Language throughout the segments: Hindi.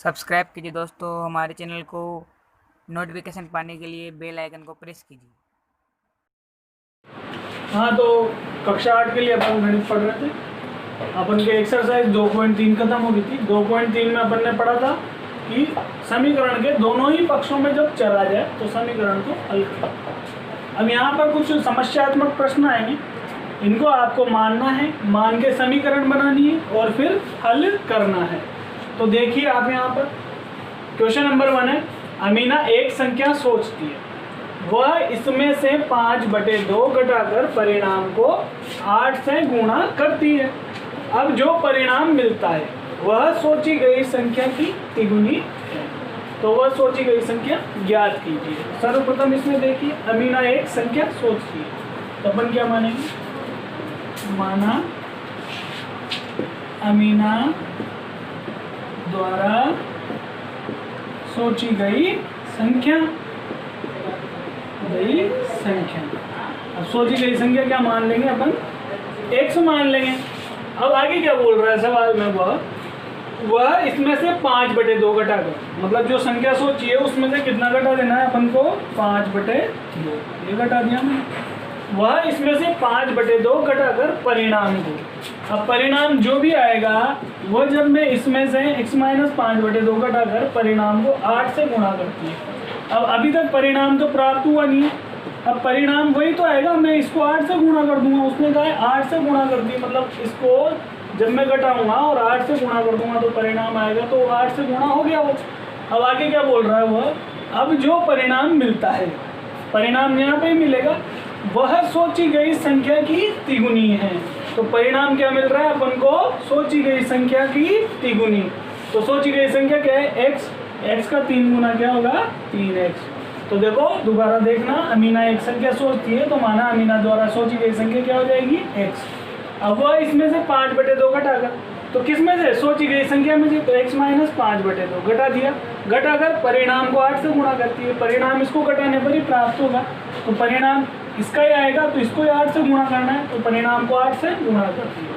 सब्सक्राइब कीजिए दोस्तों हमारे चैनल को। नोटिफिकेशन पाने के लिए बेल आइकन को प्रेस कीजिए। हाँ, तो कक्षा 8 के लिए अपन गणित पढ़ रहे थे। अपन के एक्सरसाइज 2.3 खत्म हो गई थी। 2.3 में अपन ने पढ़ा था कि समीकरण के दोनों ही पक्षों में जब चर आ जाए तो समीकरण को हल करें। अब यहाँ पर कुछ समस्यात्मक प्रश्न आएंगे, इनको आपको मानना है, मान के समीकरण बनानी है और फिर हल करना है। तो देखिए आप यहाँ पर क्वेश्चन नंबर 1 है, अमीना एक संख्या सोचती है, वह इसमें से 5/2 घटाकर परिणाम को 8 से गुणा करती है। अब जो परिणाम मिलता है वह सोची गई संख्या की तिगुनी है। तो वह सोची गई संख्या ज्ञात कीजिए। सर्वप्रथम इसमें देखिए, अमीना एक संख्या सोचती है, तो अपन क्या मानेंगे, माना अमीना द्वारा सोची गई संख्या। अब सोची गई संख्या क्या मान लेंगे अपन, x मान लेंगे। अब आगे क्या बोल रहा है सवाल में, वह इसमें से 5/2 घटाकर, मतलब जो संख्या सोची है उसमें से कितना घटा देना है अपन को, 5/2। ये घटा दिया मैंने। वह इसमें से 5/2 घटाकर परिणाम को, अब परिणाम जो भी आएगा वह जब मैं इसमें से x - 5/2 घटाकर परिणाम को 8 से गुणा करती है। अब अभी तक परिणाम तो प्राप्त हुआ नहीं है, अब परिणाम वही तो आएगा, मैं इसको 8 से गुणा कर दूंगा। उसने कहा है 8 से गुणा कर दी, मतलब इसको जब मैं घटाऊंगा और 8 से गुणा कर दूंगा तो परिणाम आएगा, तो 8 से गुणा हो गया वो। अब आगे क्या बोल रहा है वह, अब जो परिणाम मिलता है, परिणाम यहाँ पे ही मिलेगा, वह सोची गई संख्या की तिगुनी है। तो परिणाम क्या मिल रहा है अपन को, सोची गई संख्या की तिगुनी। तो सोची गई संख्या क्या है, x का 3 गुना क्या होगा, 3x। तो देखो दोबारा देखना, अमीना एक संख्या सोचती है, तो माना अमीना द्वारा सोची गई संख्या क्या हो जाएगी, x। अब वह इसमें से 5/2 घटाकर, तो किस में से, सोची गई संख्या में से, तो x - 5/2 घटा दिया। घटाकर परिणाम को 8 से गुणा करती है, परिणाम इसको घटाने पर ही प्राप्त होगा, तो परिणाम इसका ही आएगा, तो इसको ही 8 से गुणा करना है, तो परिणाम को 8 से गुणा करती है।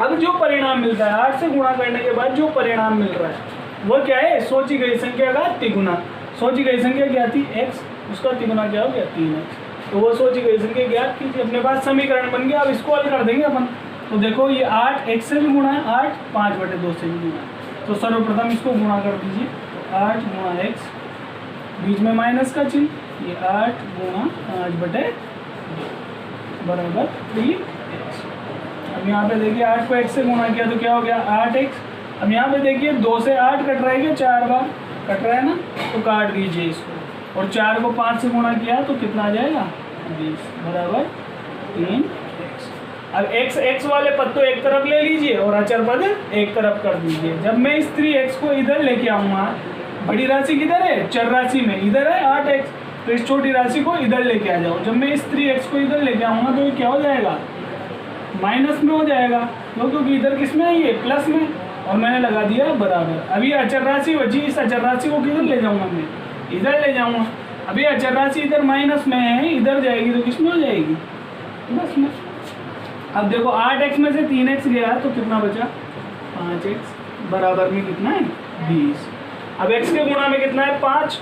अब जो परिणाम मिलता है, 8 से गुणा करने के बाद जो परिणाम मिल रहा है वो क्या है, सोची गई संख्या का तिगुना। सोची गई संख्या क्या थी, x, उसका तिगुना क्या हो गया, 3x। तो वो सोची गई संख्या ज्ञात कीजिए। अपने पास समीकरण बन गया, अब इसको हल कर देंगे अपन। तो देखो ये 8 x से भी गुणा है, 8 5/2 से भी गुणा है, तो सर्वप्रथम इसको गुणा कर दीजिए। तो 8 गुणा x, बीच में माइनस का चिन्ह, ये 8 गुणा 5/2 बराबर 3x। अब यहाँ पे देखिए 8 को x से गुणा किया तो क्या हो गया, 8x। अब यहाँ पे देखिए 2 से 8 कट रहा है क्या, 4 बार कट रहा है ना, तो काट दीजिए इसको। और 4 को 5 से गुणा किया तो कितना आ जाएगा, 20 बराबर 3x। अब x वाले पद तो एक तरफ ले लीजिए और अचर पद एक तरफ कर दीजिए। जब मैं इस 3x को इधर लेके आऊँगा, बड़ी राशि किधर है, चर राशि में, इधर है 8x, तो इस छोटी राशि को इधर लेके आ जाओ। जब मैं इस 3x को इधर लेके आऊँगा तो ये क्या हो जाएगा, माइनस में हो जाएगा, क्योंकि इधर किस में है, ये प्लस में, और मैंने लगा दिया बराबर। अभी अचर राशि बची, इस अचर राशि को किधर ले जाऊंगा, मैं इधर ले जाऊंगा। अभी अचर राशि इधर माइनस में है, इधर जाएगी तो किस में हो जाएगी, प्लस में। अब देखो 8x में से 3x गया तो कितना बचा, 5x बराबर में कितना है, 20। अब x के गुणा में कितना है, 5।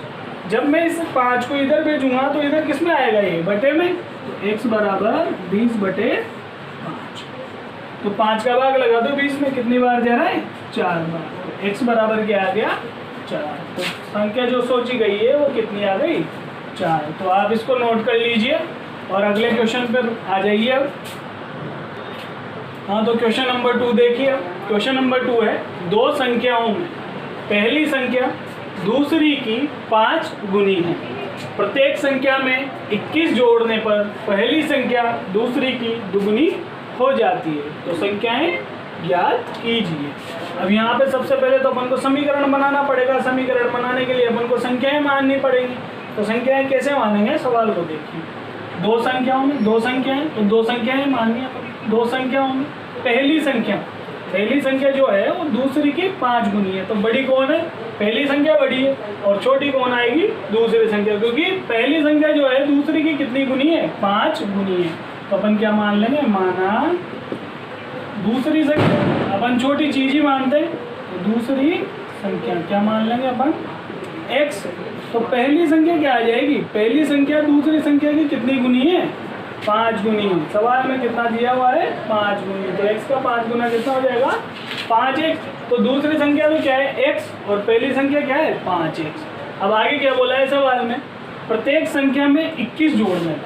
जब मैं इस 5 को इधर भेजूंगा तो इधर किस में आएगा, ये बटे में, तो x बराबर 20/5। तो 5 का भाग लगा दो 20 में, कितनी बार जा रहा है, 4 बार। तो x बराबर क्या आ गया, 4। तो संख्या जो सोची गई है वो कितनी आ गई, 4। तो आप इसको नोट कर लीजिए और अगले क्वेश्चन पर आ जाइए अब। हाँ, तो क्वेश्चन नंबर 2 देखिए। क्वेश्चन नंबर 2 है, दो संख्याओं में पहली संख्या दूसरी की 5 गुनी है। प्रत्येक संख्या में 21 जोड़ने पर पहली संख्या दूसरी की दुगुनी हो जाती है, तो संख्याएं ज्ञात कीजिए। अब यहाँ पे सबसे पहले तो अपन को समीकरण बनाना पड़ेगा। समीकरण बनाने के लिए अपन को संख्याएं माननी पड़ेगी। तो संख्याएं कैसे मानेंगे, सवाल को देखिए। दो संख्याओं में, दो संख्याएं, तो दो संख्याएं माननी है। दो संख्याओं में पहली संख्या जो है वो दूसरी की 5 गुनी है। तो बड़ी कौन है, पहली संख्या बड़ी है, और छोटी कौन आएगी, दूसरी संख्या, क्योंकि पहली संख्या जो है दूसरी की कितनी गुनी है, 5 गुनी है। तो अपन क्या मान लेंगे, माना दूसरी संख्या, अपन छोटी चीज ही मानते हैं, तो दूसरी संख्या क्या मान लेंगे अपन, x। तो पहली संख्या क्या आ जाएगी, पहली संख्या दूसरी संख्या की कितनी गुनी है, 5 गुनी। सवाल में कितना दिया हुआ है, 5 गुनी। तो x का 5 गुना कितना हो जाएगा, 5x। तो दूसरी संख्या में क्या है, x, और पहली संख्या क्या है, 5x। अब आगे क्या बोला है सवाल में, प्रत्येक संख्या में 21 जोड़ना है।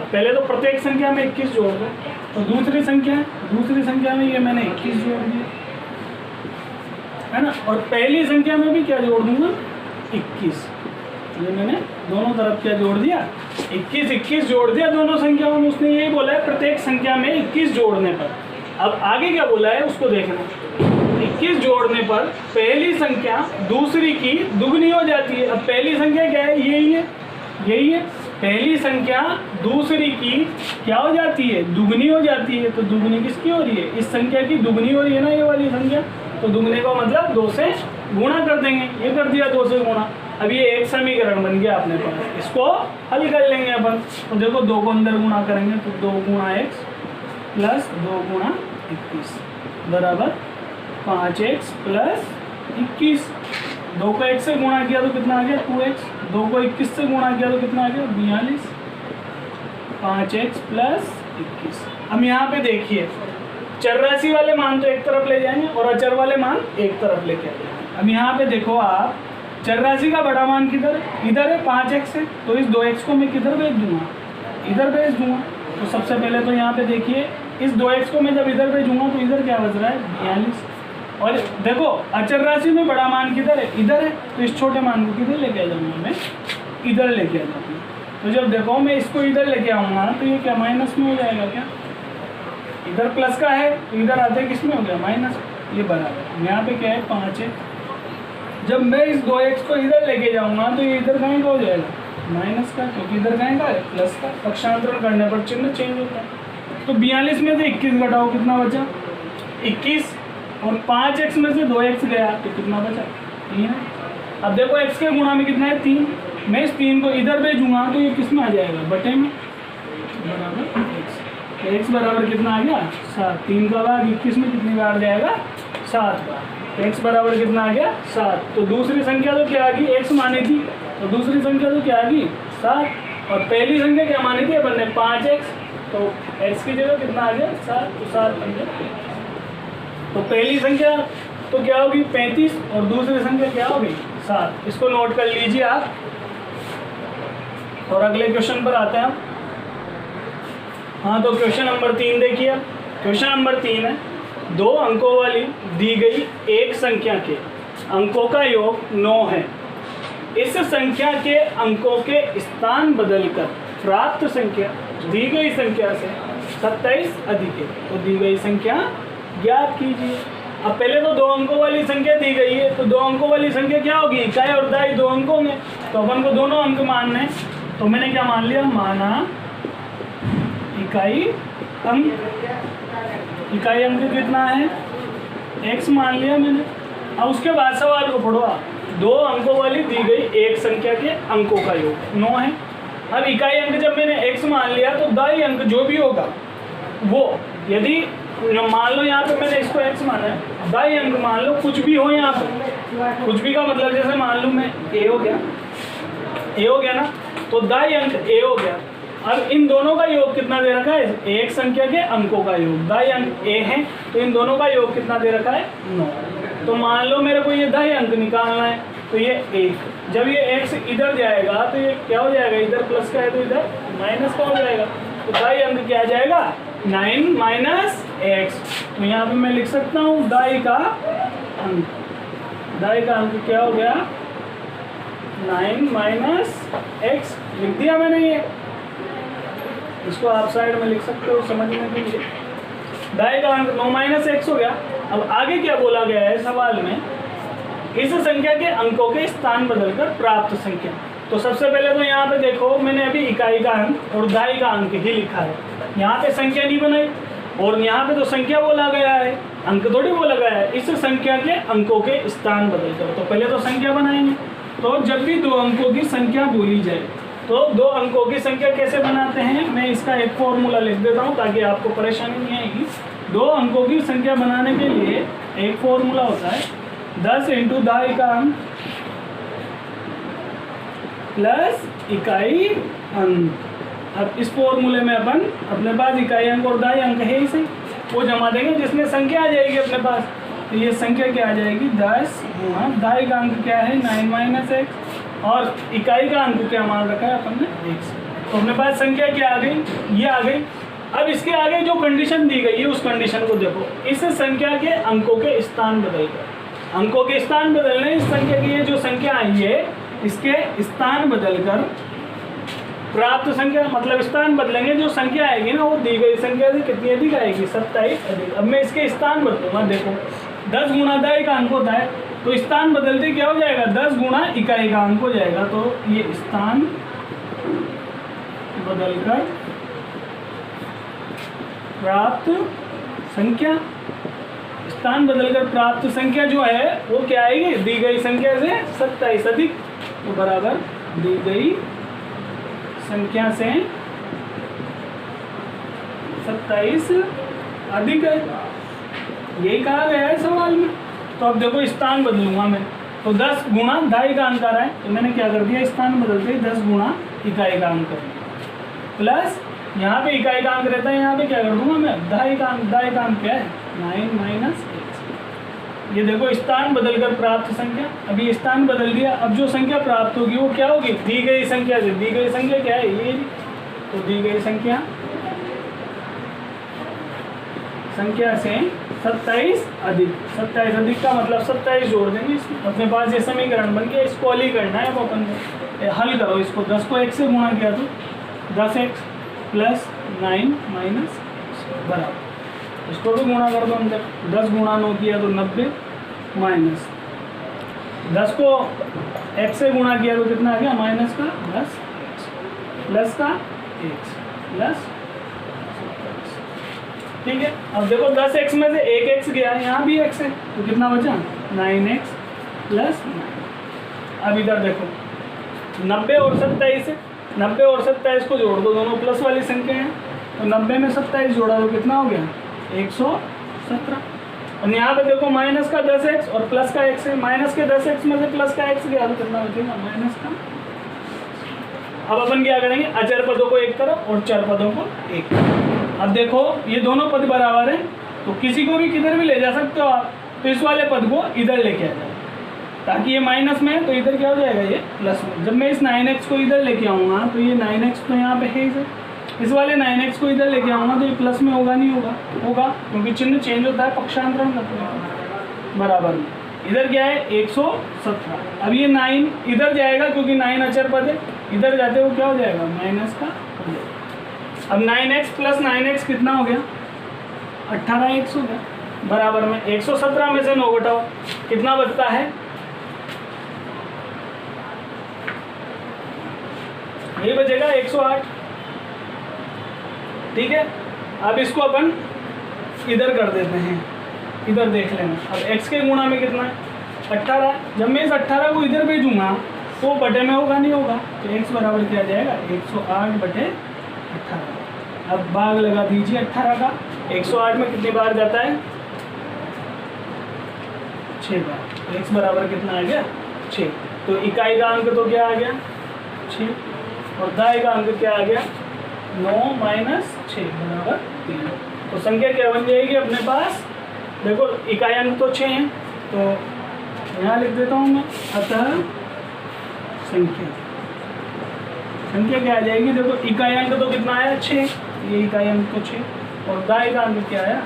पहले तो प्रत्येक संख्या में 21 जोड़ दो, तो दूसरी संख्या में ये मैंने 21 जोड़ दिया है ना, और पहली संख्या में भी क्या जोड़ दूंगा, 21। ये मैंने दोनों तरफ क्या जोड़ दिया, 21 जोड़ दिया दोनों संख्याओं में। उसने यही बोला है प्रत्येक संख्या में 21 जोड़ने पर। अब आगे क्या बोला है उसको देखना, 21 जोड़ने पर पहली संख्या दूसरी की दुगनी हो जाती है। अब पहली संख्या क्या है, यही है। पहली संख्या दूसरी की क्या हो जाती है, दुगनी हो जाती है। तो दुगनी किसकी हो रही है, इस संख्या की दुगनी हो रही है ना, ये वाली संख्या। तो दुगने का मतलब 2 से गुणा कर देंगे, ये कर दिया 2 से गुणा। अब ये एक समीकरण बन गया अपने पास, इसको हल कर लेंगे अपन। तो देखो 2 को अंदर गुणा करेंगे तो 2 गुणा x प्लस 2 गुणा 21 बराबर 5x प्लस 21। 2 को 1 से गुणा किया तो कितना आ गया, 2x। 2 को 21 से गुणा किया तो कितना आ गया, 42। 5x plus 21। अब यहाँ पे देखिए चरराशि वाले मान तो एक तरफ ले जाएंगे और अचर वाले मान एक तरफ लेके आएंगे। अब यहाँ पे देखो आप, चरराशि का बड़ा मान किधर है, इधर है, 5x है। तो इस 2x को मैं किधर भेज दूंगा, इधर भेज दूंगा। तो सबसे पहले तो यहाँ पे देखिए इस 2x को मैं जब इधर भेजूंगा तो इधर क्या बच रहा है, 42। और देखो अचर राशि में बड़ा मान किधर है, इधर है। तो इस छोटे मान को किधर लेके आ जाऊंगा, मैं इधर लेके आ जाऊंगा। तो जब देखो मैं इसको इधर लेके आऊँगा तो ये क्या माइनस में हो जाएगा, क्या इधर प्लस का है तो इधर आते किस में हो गया, माइनस। ये बराबर यहाँ पे क्या है, 5 है। जब मैं इस 2x को इधर लेके जाऊंगा तो ये इधर कहीं का हो जाएगा, माइनस का, क्योंकि इधर कहीं का है, प्लस का। पक्षांतरण करने पर चिन्ह चेंज होता है। तो 42 में से 21 घटाओ, कितना बचा, 21। और 5x में से 2x गया तो कितना बचा, 3। अब देखो x के गुणा में कितना है, 3। मैं इस 3 को इधर भेजूंगा तो ये किस में आ जाएगा, बटे में, बराबर x। तो x बराबर कितना आ गया, 7। 3 का भाग 21 में कितनी बार जाएगा, 7 बार। तो x बराबर कितना आ गया, 7। तो दूसरी संख्या तो क्या आ गई, x मानी थी, तो दूसरी संख्या तो क्या आ गई, 7। और पहली संख्या क्या मानी थी अपन ने, 5x। तो x की जगह कितना आ गया, 7। तो 7 बन गया। तो पहली संख्या तो क्या होगी, 35, और दूसरी संख्या क्या होगी, 7। इसको नोट कर लीजिए आप। और अगले क्वेश्चन पर आते हैं हम। हाँ, तो क्वेश्चन नंबर 3 देखिए। क्वेश्चन नंबर 3 है, 2 अंकों वाली दी गई एक संख्या के अंकों का योग 9 है। इस संख्या के अंकों के स्थान बदलकर प्राप्त संख्या दी गई संख्या से 27 अधिक है। तो दी गई संख्या ज्ञात कीजिए। अब पहले तो 2 अंकों वाली संख्या दी गई है, तो 2 अंकों वाली संख्या क्या होगी, इकाई और दाई 2 अंकों में। तो अपन को दोनों अंक मानने हैं। तो मैंने क्या मान लिया, माना इकाई अंक। इकाई अंक कितना है, x मान लिया मैंने। अब उसके बाद सवाल को पढ़ो आप। 2 अंकों वाली दी गई एक संख्या के अंकों का योग 9 है। अब इकाई अंक जब मैंने x मान लिया तो दाई अंक जो भी होगा वो, यदि मान लो यहाँ पे मैंने इसको x माना है, दाई अंक मान लो कुछ भी हो यहाँ पे, कुछ भी का मतलब जैसे मान लो मैं a हो गया ना, तो दाई अंक a हो गया। अब इन दोनों का योग कितना दे रखा है, एक संख्या के अंकों का योग, दाई अंक a है, तो इन दोनों का योग कितना दे रखा है, 9। तो मान लो मेरे को ये दाई अंक निकालना है, तो ये 1। जब ये x इधर जाएगा तो ये क्या हो जाएगा, इधर प्लस का है तो इधर माइनस का हो जाएगा। तो दाई अंक क्या आ जाएगा, 9 माइनस x। तो यहाँ पे मैं लिख सकता हूँ दाई का अंक। दाई का अंक क्या हो गया, 9 माइनस x। लिख दिया मैंने ये, इसको आप साइड में लिख सकते हो समझने के लिए। दाई का अंक 9 माइनस x हो गया। अब आगे क्या बोला गया है सवाल में, इस संख्या के अंकों के स्थान बदलकर प्राप्त संख्या। तो सबसे पहले तो यहाँ पे देखो मैंने अभी इकाई का अंक और दाई का अंक ही लिखा है, यहाँ पे संख्या नहीं बनाई। और यहाँ पे तो संख्या बोला गया है, अंक थोड़ी बोला गया है। इस संख्या के अंकों के स्थान बदलकर, तो पहले तो संख्या बनाएंगे। तो जब भी 2 अंकों की संख्या बोली जाए तो 2 अंकों की संख्या कैसे बनाते हैं, मैं इसका एक फॉर्मूला लिख देता हूँ ताकि आपको परेशानी नहीं आएगी। 2 अंकों की संख्या बनाने के लिए एक फॉर्मूला होता है, 10 इंटू दाई का अंक प्लस इकाई अंक। अब इस फॉर्मूले में अपन अपने पास इकाई अंक और दाई अंक है ही सही, वो जमा देंगे जिसमें संख्या आ जाएगी अपने पास। तो ये संख्या क्या आ जाएगी 10 गुणा दाई का अंक क्या है 9 माइनस एक्स और इकाई का अंक क्या मान रखा है अपन ने एक्स। तो अपने पास संख्या क्या आ गई, ये आ गई। अब इसके आगे जो कंडीशन दी गई है उस कंडीशन को देखो, इस संख्या के अंकों के स्थान बदलकर, अंकों के स्थान बदलने, इस संख्या की ये जो संख्या आई है इसके स्थान बदलकर प्राप्त संख्या, मतलब स्थान बदलेंगे, जो संख्या आएगी ना वो दी गई संख्या से कितनी अधिक आएगी 27 अधिक। अब मैं इसके स्थान बदलूंगा, देखो 10 गुणा दाई का अंक होता है तो स्थान बदलते क्या हो जाएगा 10 गुणा इकाई का अंक हो जाएगा। तो ये स्थान बदलकर प्राप्त संख्या, स्थान बदलकर प्राप्त संख्या जो है वो क्या आएगी दी गई संख्या से 27 अधिक, तो बराबर दी गई संख्या से 27 अधिक है, यही कहा गया है सवाल में। तो अब देखो स्थान बदलूंगा मैं, तो 10 गुणा दाई का अंक आ रहा है तो मैंने क्या कर दिया स्थान बदलते ही 10 गुणा इकाई का अंक कर दिया, प्लस यहाँ पे इकाई का अंक रहता है, यहाँ पे क्या कर दूंगा मैं दाई का अंक क्या है 9 माइनस एक्स। ये देखो स्थान बदलकर प्राप्त संख्या, अभी स्थान बदल दिया, अब जो संख्या प्राप्त होगी वो क्या होगी दी गई संख्या से, दी गई संख्या क्या है ये, तो दी गई संख्या से 27 अधिक, 27 अधिक का मतलब 27 जोड़ देंगे इसमें। अपने पास ये समीकरण बन गया, इसको हल ही करना है। अब अपन हल करो इसको, 10 को 1 से गुणा किया तो 10x प्लस 9 माइनस बराबर, इसको भी गुणा कर दो अंदर, 10 गुणा 9 किया तो 90 माइनस 10 को x से गुणा किया तो कितना आ गया माइनस का 10 प्लस का x प्लस, ठीक है। अब देखो 10x में से एक x गया, यहाँ भी x है तो कितना बचा 9x प्लस 9। अब इधर देखो 90 और 27 है, 90 और 27 को जोड़ दो, दोनों प्लस वाली संख्या है, तो 90 में 27 जोड़ा तो कितना हो गया 117। और यहाँ पे देखो माइनस का 10x और प्लस का x है, माइनस के 10x में से प्लस का x गया तो कितना बचेगा माइनस का। अब अपन क्या करेंगे अचर पदों को एक तरफ और चर पदों को एक तरफ। अब देखो ये दोनों पद बराबर हैं तो किसी को भी किधर भी ले जा सकते हो आप, तो इस वाले पद को इधर लेके आ जाओ ताकि ये माइनस में है तो इधर क्या हो जाएगा ये प्लस में। जब मैं इस 9x को इधर लेके आऊँगा तो ये 9x तो यहाँ पे है ही, इस वाले 9x को इधर लेके आऊँगा तो ये प्लस में होगा नहीं होगा, होगा क्योंकि चिन्ह चेंज होता है पक्षांतरण करते हैं बराबर में। इधर क्या है 117, अब ये 9 इधर जाएगा क्योंकि 9 अचर पद है, इधर जाते हुए क्या हो जाएगा माइनस का हो जाएगा। अब 9x प्लस 9x कितना हो गया 18x हो गया, बराबर में 117 में से 9 घटाओ कितना बचता है, ये बचेगा 108, ठीक है। अब इसको अपन इधर कर देते हैं, इधर देख लेना। अब x के गुणा में कितना है 18, जब मैं इस 18 को इधर भेजूंगा तो बटे में होगा नहीं होगा, तो x बराबर क्या आ जाएगा 108 बटे 18। अब भाग लगा दीजिए 18 का, 108 में कितनी बार जाता है 6 बार, तो x बराबर कितना आ गया 6। तो इकाई का अंक तो क्या आ गया 6 और दाई का अंक क्या आ गया 9 माइनस 6 बराबर 3। तो संख्या क्या बन जाएगी अपने पास, देखो इकाई अंक तो 6 हैं तो यहाँ लिख देता हूँ मैं, अतः संख्या क्या आ जाएगी, देखो इकाई अंक तो कितना आया 6, ये इकाई अंक तो 6 और दाई का अंक क्या आया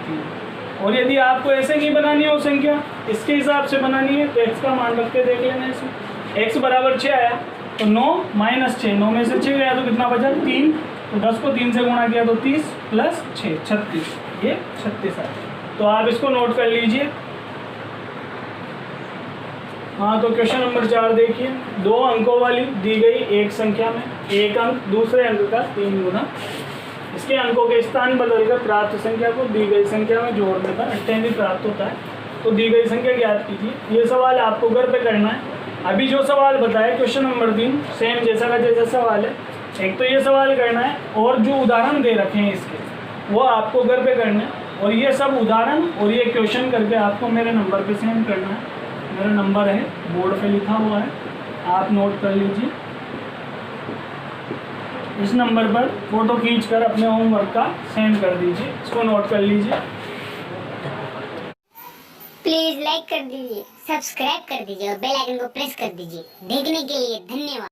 3। और यदि आपको ऐसे नहीं बनानी है वो संख्या इसके हिसाब से बनानी है तो x का मान रख के देख लेना इसमें। x बराबर 6 आया तो 9 माइनस 6, 9 में से 6 गया तो कितना बचा 3, तो 10 को 3 से गुणा किया तो 30 प्लस 6 36, ये 36 आया। तो आप इसको नोट कर लीजिए। हाँ तो क्वेश्चन नंबर 4 देखिए, 2 अंकों वाली दी गई एक संख्या में एक अंक दूसरे अंक का 3 गुना, इसके अंकों के स्थान बदलकर प्राप्त संख्या को दी गई संख्या में जोड़ने पर 28 प्राप्त होता है। तो दी गई संख्या ज्ञात कीजिए। ये सवाल आपको घर पे करना है। अभी जो सवाल बताया क्वेश्चन नंबर 3 सेम जैसा का जैसा सवाल है, एक तो ये सवाल करना है और जो उदाहरण दे रखे हैं इसके वो आपको घर पे करना है। और ये सब उदाहरण और ये क्वेश्चन करके आपको मेरे नंबर पे सेंड करना है। मेरा नंबर है, बोर्ड पे लिखा हुआ है, आप नोट कर लीजिए। इस नंबर पर फ़ोटो खींचकर अपने होमवर्क का सेंड कर दीजिए, इसको नोट कर लीजिए। प्लीज लाइक कर दीजिए, सब्सक्राइब कर दीजिए और बेल आइकन को प्रेस कर दीजिए। देखने के लिए धन्यवाद।